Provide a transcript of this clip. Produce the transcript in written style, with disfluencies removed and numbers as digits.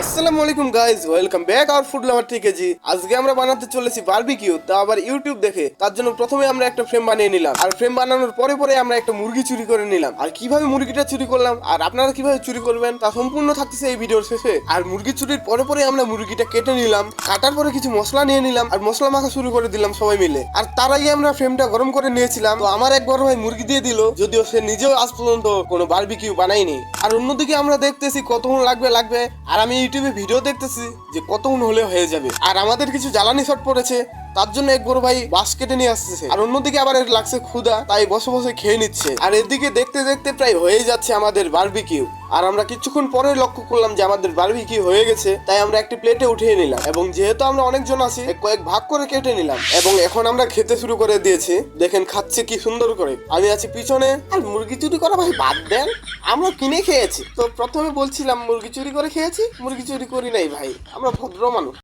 আসসালামু আলাইকুম guys, welcome back our food lover KG. আজকে আমরা বানাতে চলেছি বারবিকিউ, তা আবার ইউটিউব দেখে। তার জন্য প্রথমে আমরা একটা ফ্রেম বানিয়ে নিলাম, আর ফ্রেম বানানোর পরে পরে আমরা একটা মুরগি চুরি করে নিলাম। আর কিভাবে মুরগিটা চুরি করলাম আর আপনারা কিভাবে চুরি করবেন তা সম্পূর্ণ থাকতেছে এই ভিডিওর শেষে। আর মুরগি চুরির পরে পরে আমরা মুরগিটা কেটে নিলাম, কাটার পরে কিছু মশলা নিয়ে নিলাম আর মশলা মাখা শুরু করে দিলাম সবাই মিলে। আর তার আগে আমরা ফ্রেমটা গরম করে নিয়েছিলাম। তো আমার এক বড় ভাই মুরগি দিয়ে দিল, যদিও সে নিজেও আজ পর্যন্ত কোনো বারবিকিউ বানায়নি। আর অন্যদিকে আমরা দেখতেছি কতক্ষণ লাগবে, আর আমি ইউটিউবে ভিডিও দেখতেছি যে কতক্ষণ হলে হয়ে যাবে। আর আমাদের কিছু জ্বালানি শট পড়েছে, তার জন্য এক বড় ভাই বাঁশ কেটে নিয়ে আসতেছে। আর অন্যদিকে আবার এর লাগছে ক্ষুধা, তাই বসে বসে খেয়ে নিচ্ছে। আর এদিকে দেখতে দেখতে প্রায় হয়ে যাচ্ছে আমাদের বারবিকিউ। আর আমরা কিছুক্ষণ পরে লক্ষ্য করলাম যে আমাদের বারবিকিউ হয়ে গেছে, তাই আমরা একটি প্লেটে উঠিয়ে নিলাম। এবং যেহেতু আমরা অনেকজন আছি, কয়েক ভাগ করে কেটে নিলাম এবং এখন আমরা খেতে শুরু করে দিয়েছি। দেখেন খাচ্ছে কি সুন্দর করে। আমি আছি পিছনে। আর মুরগি চুরি করা ভাই বাদ দেন, আমরা কিনে খেয়েছি। তো প্রথমে বলছিলাম মুরগি চুরি করে খেয়েছি, মুরগি চুরি করি নাই ভাই, আমরা ভদ্র মানুষ।